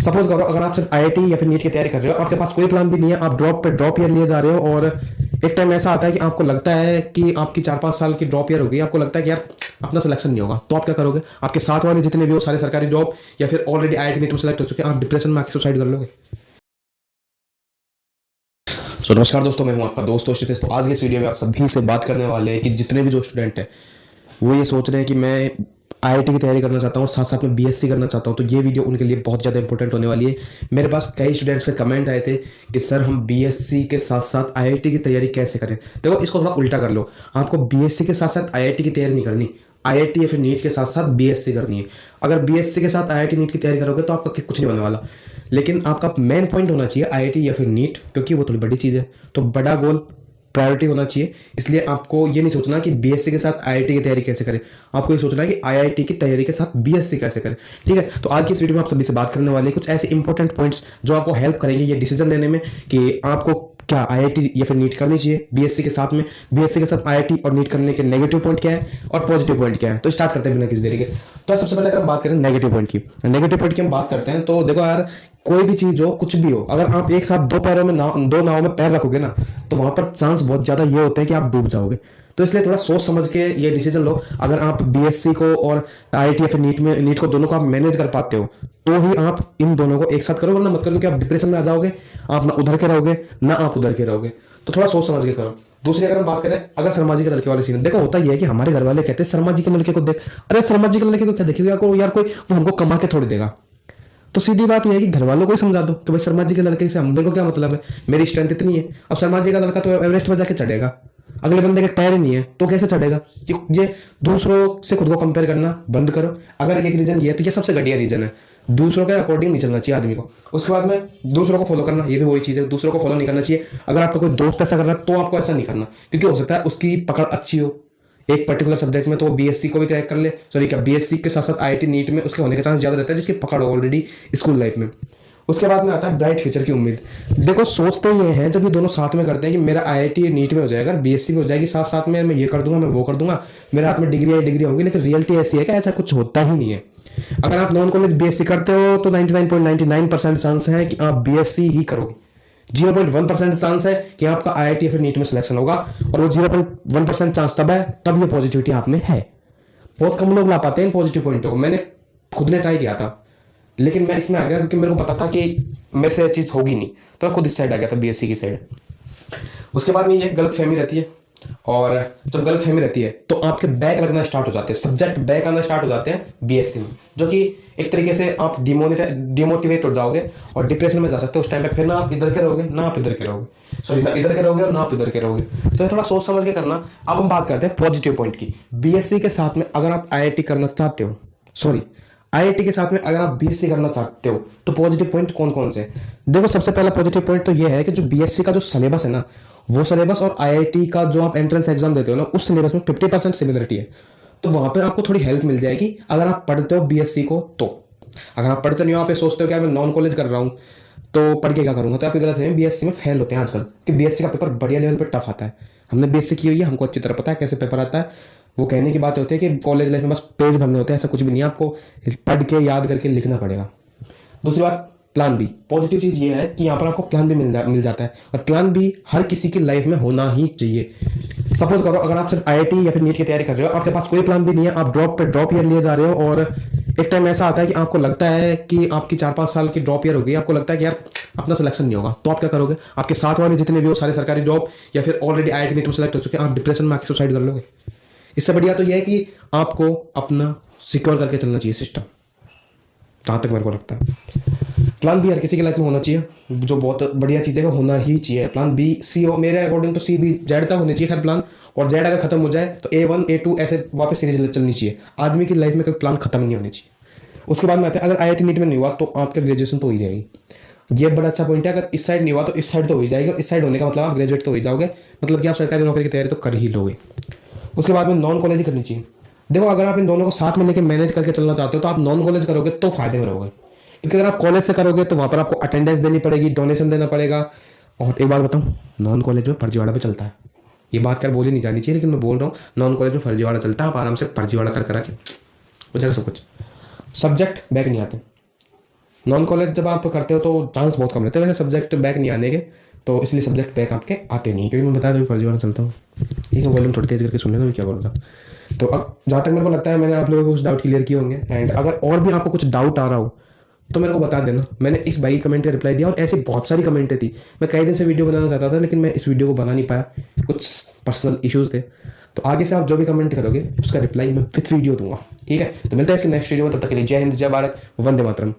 Suppose करो अगर आप सिर्फ आईआईटी या फिर नीट की तैयारी कर रहे हो, आपके पास कोई प्लान भी नहीं है, आप ड्रॉप पे ड्रॉप ईयर लिए जा रहे हो और एक टाइम ऐसा आता है कि आपको लगता है कि आपकी 4-5 साल की ड्रॉप ईयर हो गई, आपको लगता है कि यार अपना सिलेक्शन नहीं होगा, तो आप क्या करोगे? आपके साथ वाले जितने भी हो सारे सरकारी जॉब या फिर ऑलरेडी आईआईटी नीट में सेलेक्ट हो चुके हैं, आप डिप्रेशन में आके सुसाइड कर लोगे। नमस्कार दोस्तों, मैं हूं आपका दोस्त ओस्टिफिस। तो आज की इस वीडियो में आप सभी से बात करने वाले हैं कि जितने भी जो स्टूडेंट हैं वो ये सोच रहे हैं कि मैं आईआईटी की तैयारी करना चाहता हूँ, साथ साथ में बीएससी करना चाहता हूँ, तो ये वीडियो उनके लिए बहुत ज़्यादा इंपॉर्टेंट होने वाली है। मेरे पास कई स्टूडेंट्स के कमेंट आए थे कि सर हम बीएससी के साथ साथ आईआईटी की तैयारी कैसे करें। देखो, इसको थोड़ा उल्टा कर लो, आपको बीएससी के साथ साथ आईआईटी की तैयारी नहीं करनी, आईआईटी या फिर नीट के साथ साथ बीएससी करनी है। अगर बीएससी के साथ आईआईटी नीट की तैयारी करोगे तो आपका कुछ नहीं होने वाला, लेकिन आपका मेन पॉइंट होना चाहिए आईआईटी या फिर नीट, क्योंकि वो थोड़ी बड़ी चीज़ है, तो बड़ा गोल प्रायोरिटी होना चाहिए। इसलिए आपको ये नहीं सोचना कि बीएससी के साथ आईआईटी की तैयारी कैसे करें, आपको ये सोचना है कि आईआईटी की तैयारी के साथ बीएससी कैसे करें। ठीक है, तो आज की इस वीडियो में आप सभी से बात करने वाले हैं कुछ ऐसे इंपॉर्टेंट पॉइंट्स जो आपको हेल्प करेंगे ये डिसीजन लेने में कि आपको क्या आईआईटी या फिर नीट करनी चाहिए बीएससी के साथ में, बीएससी के साथ आईआईटी और नीट करने के नेगेटिव पॉइंट क्या है और पॉजिटिव पॉइंट क्या है। तो स्टार्ट करते हैं बिना किसी देरी के। तो सबसे पहले अगर हम बात करें नेगेटिव पॉइंट की, नेगेटिव पॉइंट की हम बात करते हैं तो देखो यार, कोई भी चीज हो, कुछ भी हो, अगर आप एक साथ दो नावों में पैर रखोगे ना, तो वहां पर चांस बहुत ज्यादा ये होते हैं कि आप डूब जाओगे। तो इसलिए थोड़ा सोच समझ के ये डिसीजन लो। अगर आप बीएससी को और आईआईटी या फिर नीट को दोनों को आप मैनेज कर पाते हो तो ही आप इन दोनों को एक साथ करो, वरना मत करो कि आप डिप्रेशन में आ जाओगे, आप ना उधर के रहोगे ना आप उधर के रहोगे। तो थोड़ा सोच समझ के करो। दूसरी अगर हम बात करें अगर शर्मा जी के लड़के वाले सीन, देखो होता ही है कि हमारे घर वाले कहते हैं शर्मा जी के लड़के को देख, अरे शर्मा जी के लड़के को क्या देखेगा यार, कोई वो हमको कमा के थोड़ी देगा। तो सीधी बात यह है कि घर वालों को ही समझा दो कि भाई शर्मा जी के लड़के से हम को क्या मतलब है, मेरी स्ट्रेंथ इतनी है। अब शर्मा जी का लड़का तो एवरेस्ट पर जाके चढ़ेगा, अगले बंदे के पैर ही नहीं है तो कैसे चढ़ेगा? ये दूसरों से खुद को कंपेयर करना बंद करो। अगर एक रीजन ये है तो ये सबसे घटिया रीजन है, दूसरों के अकॉर्डिंग नहीं चलना चाहिए आदमी को। उसके बाद में दूसरों को फॉलो करना, ये भी वही चीज़ है, दूसरों को फॉलो नहीं करना चाहिए। अगर आपका कोई दोस्त ऐसा कर रहा है तो आपको ऐसा नहीं करना, क्योंकि हो सकता है उसकी पकड़ अच्छी हो एक पर्टिकुलर सब्जेक्ट में, तो वो बीएससी को भी क्रैक कर ले, सॉरी क्या बीएससी के साथ साथ आईआईटी नीट में उसके होने का चांस ज़्यादा रहता है जिसकी पकड़ हो ऑलरेडी स्कूल लाइफ में। उसके बाद में आता है ब्राइट फ्यूचर की उम्मीद। देखो सोचते ये हैं जब ये दोनों साथ में करते हैं कि मेरा आईआईटी नीट में हो जाएगा, बीएससी में हो जाएगी, साथ साथ में मैं ये कर दूंगा, मैं वो कर दूंगा, मेरे हाथ में डिग्री होगी, लेकिन रियलिटी ऐसी है कि ऐसा कुछ होता ही नहीं है। अगर आप नॉन कॉलेज बीएससी करते हो तो 99.99% चांस है कि आप बीएससी ही करोगे, 0.1% चांस है कि आपका आईआईटी या फिर नीट में सिलेक्शन होगा, और वो 0.1% चांस तब है तब ये पॉजिटिविटी आप में है। बहुत कम लोग ला पाते हैं इन पॉजिटिव पॉइंटों को। मैंने खुद ने ट्राई किया था, लेकिन मैं इसमें आ गया क्योंकि मेरे को पता था कि मेरे से ये चीज़ होगी नहीं, तो मैं खुद इस साइड आ गया था, बीएससी की साइड। उसके बाद में ये गलत फहमी रहती है, और जब गलत फहमी रहती है तो आपके बैक लगना स्टार्ट हो जाते हैं, सब्जेक्ट बैक आना स्टार्ट हो जाते हैं बीएससी में, जो कि एक तरीके से आप डिमोटिवेट हो जाओगे और डिप्रेशन में जा सकते हो उस टाइम पे। फिर ना आप इधर के रहोगे ना आप इधर के रहोगे, सॉरी ना इधर के रहोगे और ना आप इधर के रहोगे। तो ये थोड़ा सोच समझ के करना। अब हम बात करते हैं पॉजिटिव पॉइंट की। बीएससी के साथ में अगर आप आईआईटी करना चाहते हो, सॉरी आईआईटी के साथ में अगर आप बीएससी करना चाहते हो तो पॉजिटिव पॉइंट कौन कौन से? देखो सबसे पहला पॉजिटिव पॉइंट तो ये है कि जो बीएससी का जो सिलेबस है ना, वो सिलेबस और आईआईटी का जो आप एंट्रेंस एग्जाम देते हो ना, उस सिलेबस में 50% सिमिलरिटी है। तो वहां पे आपको थोड़ी हेल्प मिल जाएगी अगर आप पढ़ते हो बीएससी को। तो अगर आप पढ़ते नहीं हो, आप सोचते हो कि यार मैं नॉन कॉलेज कर रहा हूँ तो पढ़ के क्या करूँगा, तो आपकी गलत है। बीएससी में फेल होते हैं आजकल कि बीएससी का पेपर बढ़िया लेवल पर टफ आता है। हमने बीएससी की हुई है, हमको अच्छी तरह पता है कैसे पेपर आता है। वो कहने की बात होती है कि कॉलेज लाइफ में बस पेज भरने होते हैं, ऐसा कुछ भी नहीं है, आपको पढ़ के याद करके लिखना पड़ेगा। दूसरी बात प्लान बी। पॉजिटिव चीज़ ये है कि यहाँ पर आपको प्लान भी मिल जाता है, और प्लान भी हर किसी की लाइफ में होना ही चाहिए। सपोज करो अगर आप सिर्फ आईआईटी या फिर नीट की तैयारी कर रहे हो, आपके पास कोई प्लान भी नहीं है, आप ड्रॉप पे ड्रॉप ईयर लिए जा रहे हो, और एक टाइम ऐसा आता है कि आपको लगता है कि आपकी 4-5 साल की ड्रॉप ईयर हो गई, आपको लगता है कि यार अपना सिलेक्शन नहीं होगा, तो आप क्या करोगे? आपके साथ वाले जितने भी हो सारे सरकारी जॉब या फिर ऑलरेडी आईआईटी नीट में सेलेक्ट हो चुके हैं, आप डिप्रेशन में आके सुसाइड कर लोगे। इससे बढ़िया तो यह है कि आपको अपना सिक्योर करके चलना चाहिए सिस्टम, जहाँ तक मेरे को लगता है। प्लान बी हर किसी की लाइफ में होना चाहिए, जो बहुत बढ़िया चीज़ है, होना ही चाहिए। प्लान बी सी हो, मेरे अकॉर्डिंग तो सी बी जेड तक होनी चाहिए हर प्लान, और जेड अगर खत्म हो जाए तो A1 A2 ऐसे वापस सीरीज चलनी चाहिए। आदमी की लाइफ में कोई प्लान खत्म नहीं होनी चाहिए। उसके बाद में आते हैं अगर आईआईटी नीट में नहीं हुआ तो आपका ग्रेजुएशन तो हो ही जाएगी। ये बड़ा अच्छा पॉइंट है, अगर इस साइड नहीं हुआ तो इस साइड तो हो ही जाएगा। इस साइड होने का मतलब आप ग्रेजुएट तो हो ही जाओगे, मतलब कि आप सरकारी नौकरी की तैयारी तो कर ही लोगे। उसके बाद में नॉन कॉलेज ही करनी चाहिए। देखो अगर आप इन दोनों को साथ में लेकर मैनेज करके चलना चाहते हो तो आप नॉन कॉलेज करोगे तो फायदे में रहोगे, क्योंकि अगर आप कॉलेज से करोगे तो वहाँ पर आपको अटेंडेंस देनी पड़ेगी, डोनेशन देना पड़ेगा। और एक बात बताऊँ, नॉन कॉलेज में फर्जीवाड़ा भी चलता है। ये बात कर बोली नहीं जानी चाहिए, लेकिन मैं बोल रहा हूँ नॉन कॉलेज में फर्जीवाड़ा चलता है। आप आराम से फर्जीवाड़ा कर करा के हो जाएगा सब कुछ। सब्जेक्ट बैक नहीं आते, नॉन कॉलेज जब आप करते हो तो चांस बहुत कम रहते हैं वैसे सब्जेक्ट बैक नहीं आने के, तो इसलिए सब्जेक्ट बैक आपके आते नहीं, क्योंकि मैं बता दूँ फर्जी वाला चलता हूँ। ठीक है, वॉल्यूम थोड़ी तेज़ करके सुन लेना मैं क्या बोल रहा था। तो अब जहाँ तक मेरे को लगता है मैंने आप लोगों को कुछ डाउट क्लियर किए होंगे, एंड अगर और भी आपको कुछ डाउट आ रहा हो तो मेरे को बता देना। मैंने इस भाई कमेंट का रिप्लाई दिया और ऐसी बहुत सारी कमेंटें थी। मैं कई दिन से वीडियो बनाना चाहता था लेकिन मैं इस वीडियो को बना नहीं पाया, कुछ पर्सनल इश्यूज़ थे। तो आगे से आप जो भी कमेंट करोगे उसका रिप्लाई मैं विथ वीडियो दूंगा। ठीक है, तो मिलता है इसके नेक्स्ट वीडियो में, तब तक के लिए जय हिंद, जय भारत, वंदे मातरम।